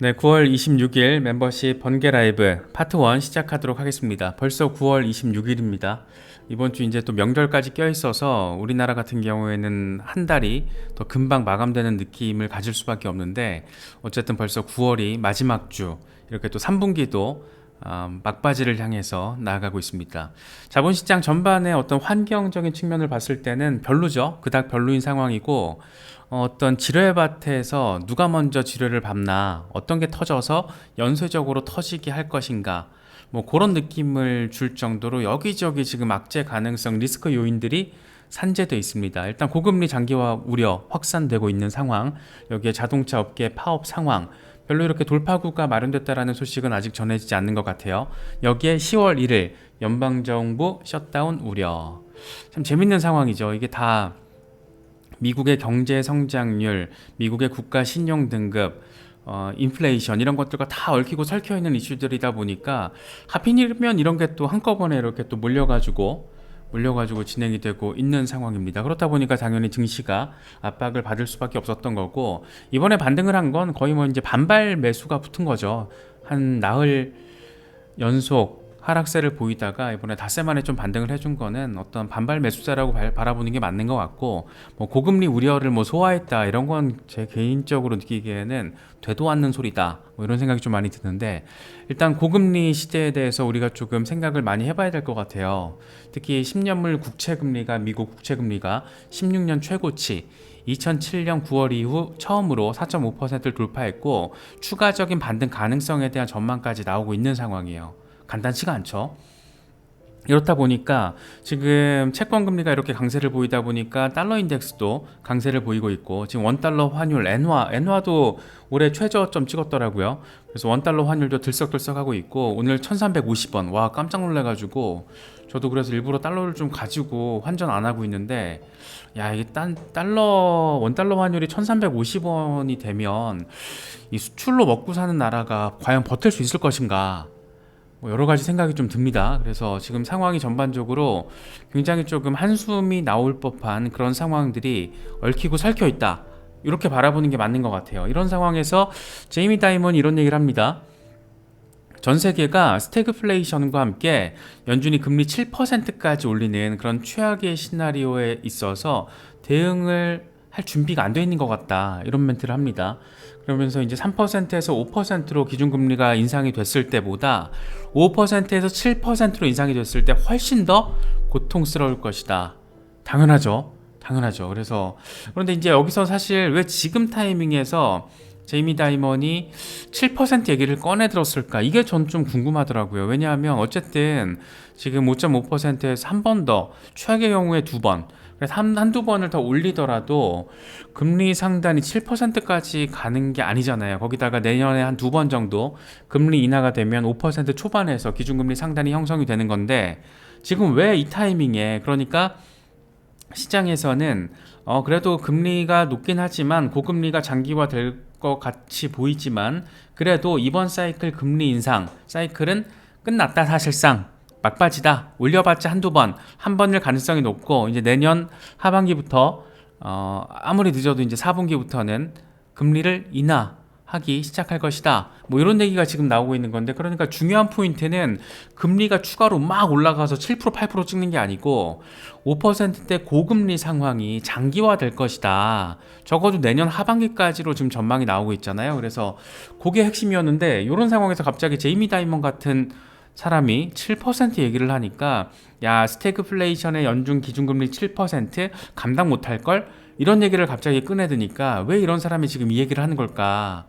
네, 9월 26일 멤버십 번개 라이브 파트 1 시작하도록 하겠습니다. 벌써 9월 26일입니다. 이번 주 이제 또 명절까지 껴있어서 우리나라 같은 경우에는 한 달이 더 금방 마감되는 느낌을 가질 수밖에 없는데, 어쨌든 벌써 9월이 마지막 주, 이렇게 또 3분기도 막바지를 향해서 나아가고 있습니다. 자본시장 전반의 어떤 환경적인 측면을 봤을 때는 별로죠. 그닥 별로인 상황이고, 어떤 지뢰 밭에서 누가 먼저 지뢰를 밟나, 어떤 게 터져서 연쇄적으로 터지게 할 것인가, 뭐 그런 느낌을 줄 정도로 여기저기 지금 악재 가능성 리스크 요인들이 산재되어 있습니다. 일단 고금리 장기화 우려 확산되고 있는 상황, 여기에 자동차 업계 파업 상황, 별로 이렇게 돌파구가 마련됐다라는 소식은 아직 전해지지 않는 것 같아요. 여기에 10월 1일 연방정부 셧다운 우려. 참 재밌는 상황이죠. 이게 다 미국의 경제 성장률, 미국의 국가 신용 등급, 인플레이션 이런 것들과 다 얽히고 설켜 있는 이슈들이다 보니까 하필이면 이런 게 또 한꺼번에 이렇게 또 몰려가지고 진행이 되고 있는 상황입니다. 그렇다 보니까 당연히 증시가 압박을 받을 수밖에 없었던 거고, 이번에 반등을 한 건 거의 뭐 이제 반발 매수가 붙은 거죠. 한 나흘 연속 하락세를 보이다가 이번에 닷새 만에 좀 반등을 해준 거는 어떤 반발 매수자라고 바라보는 게 맞는 것 같고, 뭐 고금리 우려를 뭐 소화했다 이런 건 제 개인적으로 느끼기에는 되도 않는 소리다, 뭐 이런 생각이 좀 많이 드는데, 일단 고금리 시대에 대해서 우리가 조금 생각을 많이 해봐야 될 것 같아요. 특히 10년물 국채금리가, 미국 국채금리가 16년 최고치 2007년 9월 이후 처음으로 4.5%를 돌파했고, 추가적인 반등 가능성에 대한 전망까지 나오고 있는 상황이에요. 간단치가 않죠. 이렇다 보니까 지금 채권 금리가 이렇게 강세를 보이다 보니까 달러 인덱스도 강세를 보이고 있고, 지금 원달러 환율 엔화도 올해 최저점 찍었더라고요. 그래서 원달러 환율도 들썩들썩하고 있고, 오늘 1350원, 와 깜짝 놀래가지고 저도 그래서 일부러 달러를 좀 가지고 환전 안 하고 있는데, 야 이게 원달러 환율이 1350원이 되면 이 수출로 먹고 사는 나라가 과연 버틸 수 있을 것인가, 뭐 여러 가지 생각이 좀 듭니다. 그래서 지금 상황이 전반적으로 굉장히 조금 한숨이 나올 법한 그런 상황들이 얽히고 설켜 있다, 이렇게 바라보는 게 맞는 것 같아요. 이런 상황에서 제이미 다이먼이 이런 얘기를 합니다. 전 세계가 스태그플레이션과 함께 연준이 금리 7%까지 올리는 그런 최악의 시나리오에 있어서 대응을 할 준비가 안 돼 있는 것 같다, 이런 멘트를 합니다. 그러면서 이제 3%에서 5%로 기준금리가 인상이 됐을 때보다 5%에서 7%로 인상이 됐을 때 훨씬 더 고통스러울 것이다. 당연하죠. 그래서 그런데 이제 여기서 사실 왜 지금 타이밍에서 제이미 다이먼이 7% 얘기를 꺼내 들었을까? 이게 전 좀 궁금하더라고요. 왜냐하면 어쨌든 지금 5.5%에서 한 번 더, 최악의 경우에 두 번, 그래서 한두 번을 더 올리더라도 금리 상단이 7%까지 가는 게 아니잖아요. 거기다가 내년에 한 두 번 정도 금리 인하가 되면 5% 초반에서 기준금리 상단이 형성이 되는 건데, 지금 왜 이 타이밍에, 그러니까 시장에서는 그래도 금리가 높긴 하지만 고금리가 장기화 될 것 같이 보이지만, 그래도 이번 사이클 금리 인상 사이클은 끝났다, 사실상 막바지다, 올려봤자 한 번일 가능성이 높고, 이제 내년 하반기부터 아무리 늦어도 이제 4분기부터는 금리를 인하하기 시작할 것이다, 뭐 이런 얘기가 지금 나오고 있는 건데, 그러니까 중요한 포인트는 금리가 추가로 막 올라가서 7% 8% 찍는 게 아니고 5%대 고금리 상황이 장기화 될 것이다, 적어도 내년 하반기까지로 지금 전망이 나오고 있잖아요. 그래서 그게 핵심이었는데, 이런 상황에서 갑자기 제이미 다이먼 같은 사람이 7% 얘기를 하니까, 야 스태그플레이션의 연준 기준금리 7% 감당 못할걸? 이런 얘기를 갑자기 꺼내드니까 왜 이런 사람이 지금 이 얘기를 하는 걸까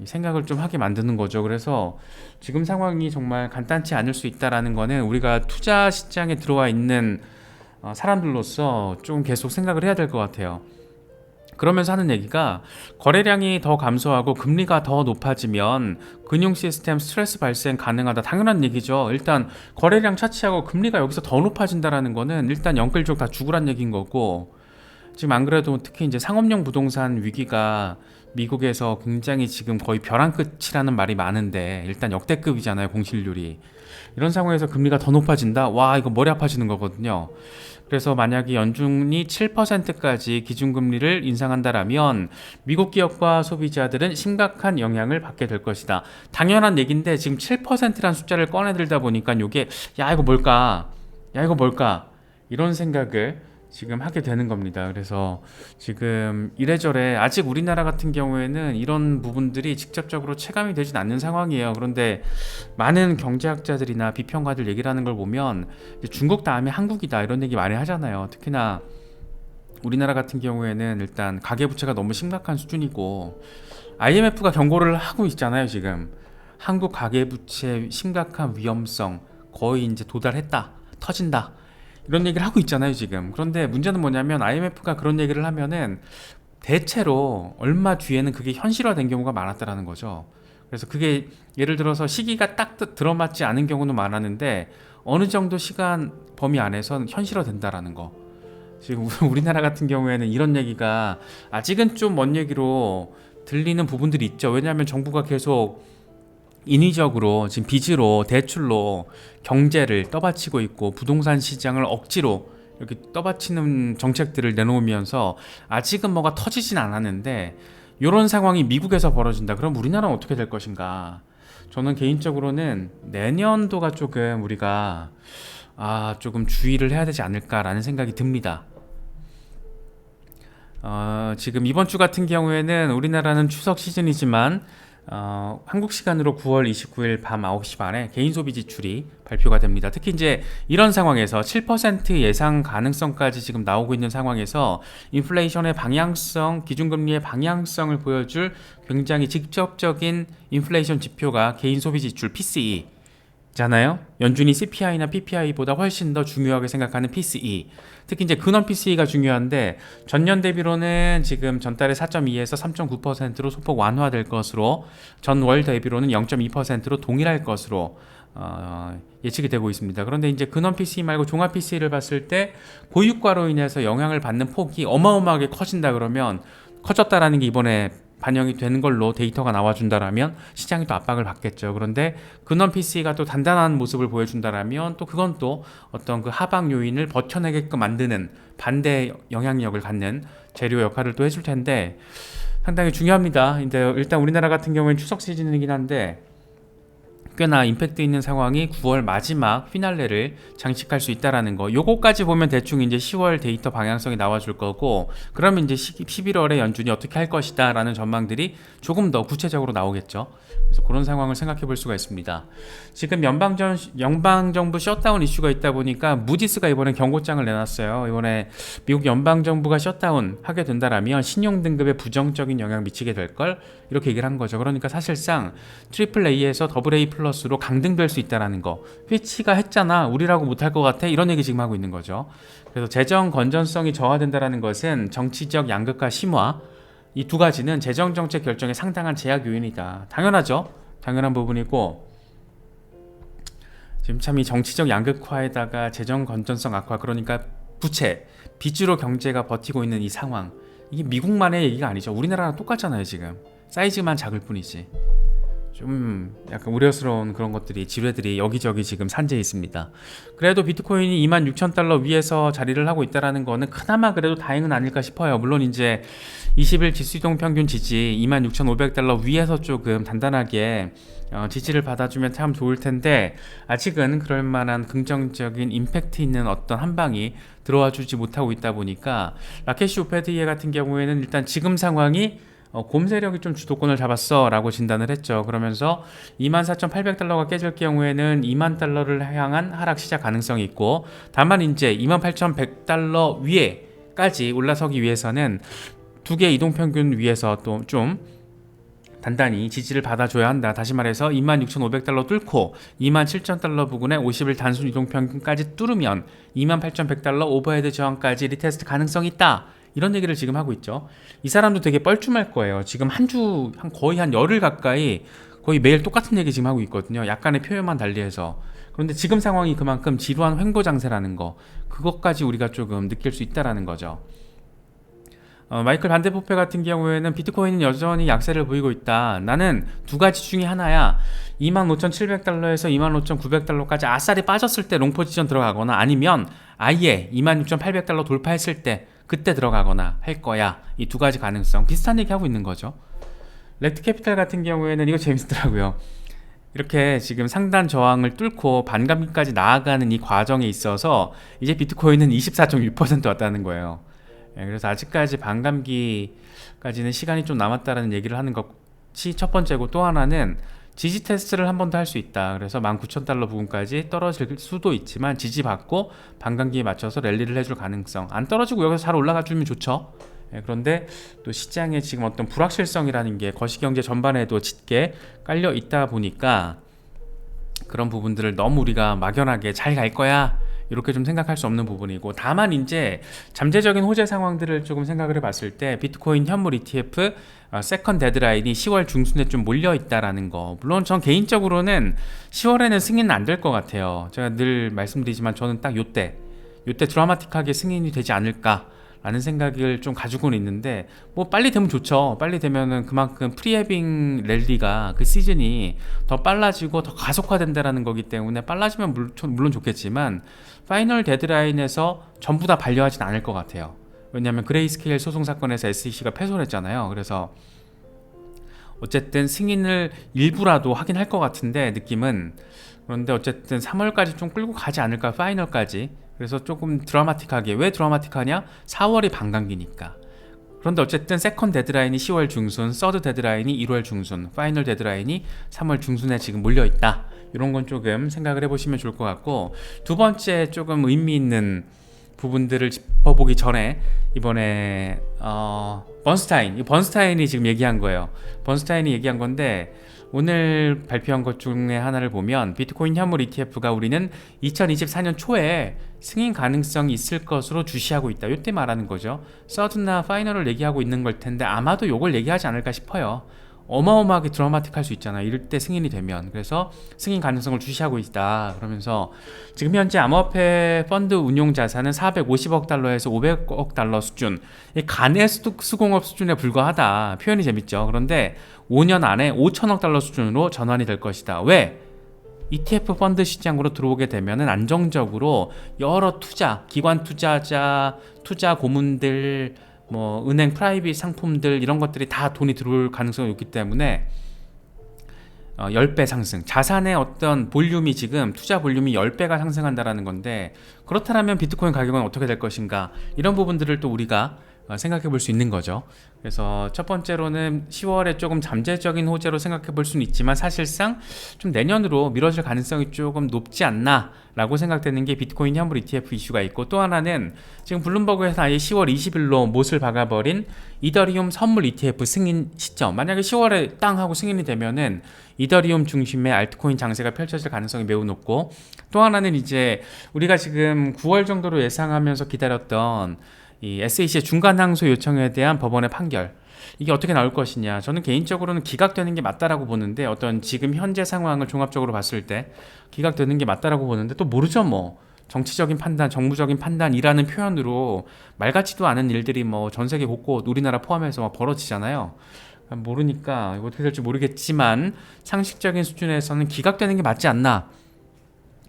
생각을 좀 하게 만드는 거죠. 그래서 지금 상황이 정말 간단치 않을 수 있다라는 거는 우리가 투자 시장에 들어와 있는 사람들로서 좀 계속 생각을 해야 될 것 같아요. 그러면서 하는 얘기가, 거래량이 더 감소하고 금리가 더 높아지면 금융 시스템 스트레스 발생 가능하다, 당연한 얘기죠. 일단 거래량 차치하고 금리가 여기서 더 높아진다라는 거는 일단 영끌족 다 죽으란 얘기인 거고, 지금 안 그래도 특히 이제 상업용 부동산 위기가 미국에서 굉장히 지금 거의 벼랑 끝이라는 말이 많은데 일단 역대급이잖아요, 공실률이. 이런 상황에서 금리가 더 높아진다? 와, 이거 머리 아파지는 거거든요. 그래서 만약에 연준이 7%까지 기준금리를 인상한다라면 미국 기업과 소비자들은 심각한 영향을 받게 될 것이다. 당연한 얘기인데 지금 7%라는 숫자를 꺼내들다 보니까 이게 야 이거 뭘까? 야 이거 뭘까? 이런 생각을 지금 하게 되는 겁니다. 그래서 지금 이래저래 아직 우리나라 같은 경우에는 이런 부분들이 직접적으로 체감이 되진 않는 상황이에요. 그런데 많은 경제학자들이나 비평가들 얘기를 하는 걸 보면 이제 중국 다음에 한국이다 이런 얘기 많이 하잖아요. 특히나 우리나라 같은 경우에는 일단 가계부채가 너무 심각한 수준이고 IMF가 경고를 하고 있잖아요. 지금 한국 가계부채 심각한 위험성 거의 이제 도달했다, 터진다 이런 얘기를 하고 있잖아요 지금. 그런데 문제는 뭐냐면 IMF가 그런 얘기를 하면은 대체로 얼마 뒤에는 그게 현실화된 경우가 많았다라는 거죠. 그래서 그게 예를 들어서 시기가 딱 들어맞지 않은 경우는 많았는데 어느 정도 시간 범위 안에선 현실화된다라는 거. 지금 우리나라 같은 경우에는 이런 얘기가 아직은 좀 먼 얘기로 들리는 부분들이 있죠. 왜냐하면 정부가 계속 인위적으로 지금 빚으로 대출로 경제를 떠받치고 있고 부동산 시장을 억지로 이렇게 떠받치는 정책들을 내놓으면서 아직은 뭐가 터지진 않았는데 이런 상황이 미국에서 벌어진다. 그럼 우리나라는 어떻게 될 것인가? 저는 개인적으로는 내년도가 조금 우리가 조금 주의를 해야 되지 않을까라는 생각이 듭니다. 지금 이번 주 같은 경우에는 우리나라는 추석 시즌이지만 한국 시간으로 9월 29일 밤 9시 반에 개인 소비 지출이 발표가 됩니다. 특히 이제 이런 상황에서 7% 예상 가능성까지 지금 나오고 있는 상황에서 인플레이션의 방향성, 기준금리의 방향성을 보여줄 굉장히 직접적인 인플레이션 지표가 개인 소비 지출 PCE 잖아요. 연준이 CPI나 PPI보다 훨씬 더 중요하게 생각하는 PCE. 특히 이제 근원 PCE가 중요한데 전년 대비로는 지금 전달에 4.2에서 3.9%로 소폭 완화될 것으로 전월 대비로는 0.2%로 동일할 것으로 예측이 되고 있습니다. 그런데 이제 근원 PCE 말고 종합 PCE를 봤을 때 고유가로 인해서 영향을 받는 폭이 어마어마하게 커진다 그러면 커졌다라는 게 이번에 반영이 되는 걸로 데이터가 나와준다라면 시장이 또 압박을 받겠죠. 그런데 근원 PC가 또 단단한 모습을 보여준다라면 또 그건 또 어떤 그 하방 요인을 버텨내게끔 만드는 반대 영향력을 갖는 재료 역할을 또 해줄 텐데 상당히 중요합니다. 근데 일단 우리나라 같은 경우에는 추석 시즌이긴 한데 꽤나 임팩트 있는 상황이 9월 마지막 피날레를 장식할 수 있다라는 거. 요거까지 보면 대충 이제 10월 데이터 방향성이 나와줄 거고, 그러면 이제 11월에 연준이 어떻게 할 것이다라는 전망들이 조금 더 구체적으로 나오겠죠. 그래서 그런 상황을 생각해 볼 수가 있습니다. 지금 연방정부 셧다운 이슈가 있다 보니까 무디스가 이번에 경고장을 내놨어요. 이번에 미국 연방정부가 셧다운 하게 된다라면 신용등급에 부정적인 영향 미치게 될 걸 이렇게 얘기를 한 거죠. 그러니까 사실상 트리플 A에서 더블 A 플러스로 강등될 수 있다라는 거. 피치가 했잖아. 우리라고 못할 것 같아. 이런 얘기 지금 하고 있는 거죠. 그래서 재정 건전성이 저하된다라는 것은 정치적 양극화 심화, 이 두 가지는 재정 정책 결정에 상당한 제약 요인이다. 당연하죠. 당연한 부분이고 지금 참 이 정치적 양극화에다가 재정 건전성 악화, 그러니까 부채, 빚으로 경제가 버티고 있는 이 상황, 이게 미국만의 얘기가 아니죠. 우리나라랑 똑같잖아요. 지금 사이즈만 작을 뿐이지. 좀 약간 우려스러운 그런 것들이, 지뢰들이 여기저기 지금 산재해 있습니다. 그래도 비트코인이 26,000달러 위에서 자리를 하고 있다는 거는 그나마 그래도 다행은 아닐까 싶어요. 물론 이제 20일 지수이동 평균 지지 26,500달러 위에서 조금 단단하게 지지를 받아주면 참 좋을 텐데 아직은 그럴 만한 긍정적인 임팩트 있는 어떤 한 방이 들어와 주지 못하고 있다 보니까 라케시 우패드예 같은 경우에는 일단 지금 상황이 곰 세력이 좀 주도권을 잡았어 라고 진단을 했죠. 그러면서 24,800달러가 깨질 경우에는 2만 달러를 향한 하락 시작 가능성이 있고, 다만 이제 28,100달러 위에까지 올라서기 위해서는 두 개 이동평균 위에서 또 좀 단단히 지지를 받아줘야 한다. 다시 말해서 26,500달러 뚫고 27,000달러 부근에 50일 단순 이동평균까지 뚫으면 28,100달러 오버헤드 저항까지 리테스트 가능성이 있다. 이런 얘기를 지금 하고 있죠. 이 사람도 되게 뻘쭘할 거예요. 지금 거의 한 열흘 가까이 거의 매일 똑같은 얘기 지금 하고 있거든요. 약간의 표현만 달리해서. 그런데 지금 상황이 그만큼 지루한 횡보 장세라는 거, 그것까지 우리가 조금 느낄 수 있다라는 거죠. 마이클 반데포페 같은 경우에는 비트코인은 여전히 약세를 보이고 있다. 나는 두 가지 중에 하나야. 25,700달러에서 25,900달러까지 아싸리 빠졌을 때 롱 포지션 들어가거나 아니면 아예 26,800달러 돌파했을 때 그때 들어가거나 할 거야. 이 두 가지 가능성 비슷한 얘기 하고 있는 거죠. 렉트 캐피탈 같은 경우에는 이거 재밌더라고요. 이렇게 지금 상단 저항을 뚫고 반감기까지 나아가는 이 과정에 있어서 이제 비트코인은 24.6% 왔다는 거예요. 그래서 아직까지 반감기까지는 시간이 좀 남았다는 얘기를 하는 것이 첫 번째고, 또 하나는 지지 테스트를 한 번 더 할 수 있다. 그래서 19,000달러 부근까지 떨어질 수도 있지만 지지받고 반감기에 맞춰서 랠리를 해줄 가능성, 안 떨어지고 여기서 잘 올라가 주면 좋죠. 그런데 또 시장에 지금 어떤 불확실성이라는 게 거시경제 전반에도 짙게 깔려 있다 보니까 그런 부분들을 너무 우리가 막연하게 잘 갈 거야 이렇게 좀 생각할 수 없는 부분이고, 다만 이제 잠재적인 호재 상황들을 조금 생각을 해봤을 때 비트코인 현물 ETF 세컨 데드라인이 10월 중순에 좀 몰려 있다라는 거. 물론 전 개인적으로는 10월에는 승인은 안 될 것 같아요. 제가 늘 말씀드리지만 저는 딱 요때 드라마틱하게 승인이 되지 않을까 라는 생각을 좀 가지고는 있는데, 뭐 빨리 되면 좋죠. 빨리 되면은 그만큼 프리헤빙 랠리가 그 시즌이 더 빨라지고 더 가속화된다라는 거기 때문에 빨라지면 물론 좋겠지만 파이널 데드라인에서 전부 다 반려하진 않을 것 같아요. 왜냐하면 그레이스케일 소송 사건에서 SEC가 패소를 했잖아요. 그래서 어쨌든 승인을 일부라도 하긴 할 것 같은데 느낌은. 그런데 어쨌든 3월까지 좀 끌고 가지 않을까, 파이널까지. 그래서 조금 드라마틱하게. 왜 드라마틱하냐? 4월이 반감기니까. 그런데 어쨌든 세컨 데드라인이 10월 중순, 서드 데드라인이 1월 중순, 파이널 데드라인이 3월 중순에 지금 몰려있다. 이런 건 조금 생각을 해보시면 좋을 것 같고, 두 번째 조금 의미 있는 부분들을 짚어보기 전에 이번에 번스타인이 지금 얘기한 거예요. 번스타인이 얘기한 건데, 오늘 발표한 것 중에 하나를 보면 비트코인 현물 ETF가 우리는 2024년 초에 승인 가능성이 있을 것으로 주시하고 있다. 이때 말하는 거죠. 서드나 파이널을 얘기하고 있는 걸 텐데 아마도 이걸 얘기하지 않을까 싶어요. 어마어마하게 드라마틱할 수 있잖아요. 이럴 때 승인이 되면. 그래서 승인 가능성을 주시하고 있다. 그러면서 지금 현재 암호화폐 펀드 운용 자산은 450억 달러에서 500억 달러 수준, 간의 수공업 수준에 불과하다. 표현이 재밌죠. 그런데 5년 안에 5천억 달러 수준으로 전환이 될 것이다. 왜? ETF 펀드 시장으로 들어오게 되면은 안정적으로 여러 기관 투자자, 투자 고문들, 뭐 은행 프라이빗 상품들, 이런 것들이 다 돈이 들어올 가능성이 있기 때문에 10배 상승, 자산의 어떤 볼륨이, 지금 투자 볼륨이 10배가 상승한다라는 건데, 그렇다면 비트코인 가격은 어떻게 될 것인가, 이런 부분들을 또 우리가 생각해 볼 수 있는 거죠. 그래서 첫 번째로는 10월에 조금 잠재적인 호재로 생각해 볼 수는 있지만 사실상 좀 내년으로 미뤄질 가능성이 조금 높지 않나 라고 생각되는 게 비트코인 현물 ETF 이슈가 있고, 또 하나는 지금 블룸버그에서 아예 10월 20일로 못을 박아버린 이더리움 선물 ETF 승인 시점. 만약에 10월에 땅 하고 승인이 되면은 이더리움 중심의 알트코인 장세가 펼쳐질 가능성이 매우 높고, 또 하나는 이제 우리가 지금 9월 정도로 예상하면서 기다렸던 이 SEC의 중간 항소 요청에 대한 법원의 판결, 이게 어떻게 나올 것이냐. 저는 개인적으로는 기각되는 게 맞다라고 보는데, 어떤 지금 현재 상황을 종합적으로 봤을 때 기각되는 게 맞다라고 보는데, 또 모르죠. 뭐 정치적인 판단, 정부적인 판단이라는 표현으로 말 같지도 않은 일들이 뭐 전 세계 곳곳 우리나라 포함해서 막 벌어지잖아요. 모르니까 어떻게 될지 모르겠지만 상식적인 수준에서는 기각되는 게 맞지 않나.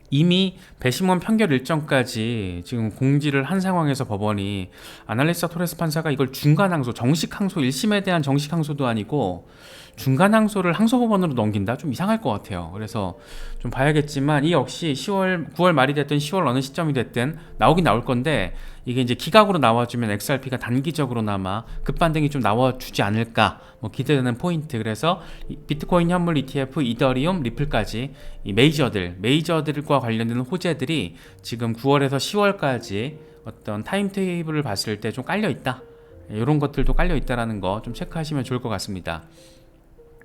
이미 배심원 판결 일정까지 지금 공지를 한 상황에서 법원이, 아날리스타 토레스 판사가 이걸 중간 항소, 정식 항소, 1심에 대한 정식 항소도 아니고 중간 항소를 항소법원으로 넘긴다? 좀 이상할 것 같아요. 그래서 좀 봐야겠지만 이 역시 9월 말이 됐든 10월 어느 시점이 됐든 나오긴 나올 건데, 이게 이제 기각으로 나와주면 XRP가 단기적으로나마 급반등이 좀 나와주지 않을까, 뭐 기대되는 포인트. 그래서 비트코인 현물 ETF, 이더리움, 리플까지 이 메이저들과 관련된 호재들이 지금 9월에서 10월까지 어떤 타임테이블을 봤을 때 좀 깔려 있다. 이런 것들도 깔려 있다라는 거 좀 체크하시면 좋을 것 같습니다.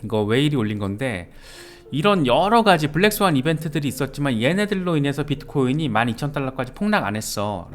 이거 웨일이 올린 건데, 이런 여러 가지 블랙스완 이벤트들이 있었지만 얘네들로 인해서 비트코인이 12,000달러까지 폭락 안 했어.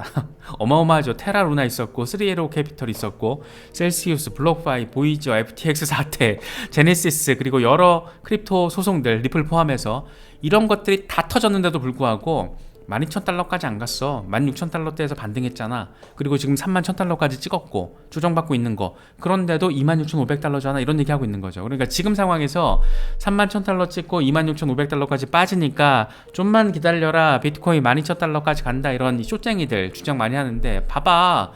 어마어마하죠. 테라루나 있었고, 3에로 캐피털 있었고, 셀시우스, 블록파이, 보이저, FTX 사태, 제네시스, 그리고 여러 크립토 소송들, 리플 포함해서 이런 것들이 다 터졌는데도 불구하고 12,000달러까지 안 갔어. 16,000달러대에서 반등했잖아. 그리고 지금 31,000달러까지 찍었고 추정받고 있는 거. 그런데도 26,500달러잖아. 이런 얘기하고 있는 거죠. 그러니까 지금 상황에서 31,000달러 찍고 26,500달러까지 빠지니까 좀만 기다려라. 비트코인 12,000달러까지 간다. 이런 쇼쟁이들 주장 많이 하는데 봐봐.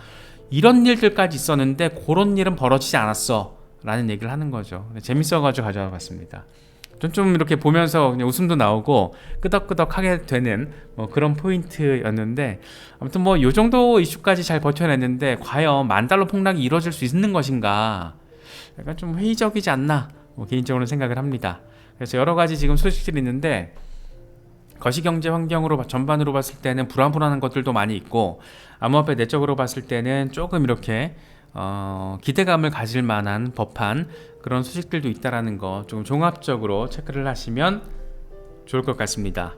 이런 일들까지 있었는데 그런 일은 벌어지지 않았어. 라는 얘기를 하는 거죠. 재밌어가지고 가져와 봤습니다. 좀 이렇게 보면서 그냥 웃음도 나오고 끄덕끄덕하게 되는 그런 포인트였는데, 아무튼 뭐 요 정도 이슈까지 잘 버텨냈는데 과연 10,000달러 폭락이 이루어질 수 있는 것인가, 약간 좀 회의적이지 않나 개인적으로는 생각을 합니다. 그래서 여러 가지 지금 소식들이 있는데 거시경제 환경으로 전반으로 봤을 때는 불안한 것들도 많이 있고, 암호화폐 내적으로 봤을 때는 조금 이렇게 기대감을 가질 만한 법한 그런 소식들도 있다라는 거 조금 종합적으로 체크를 하시면 좋을 것 같습니다.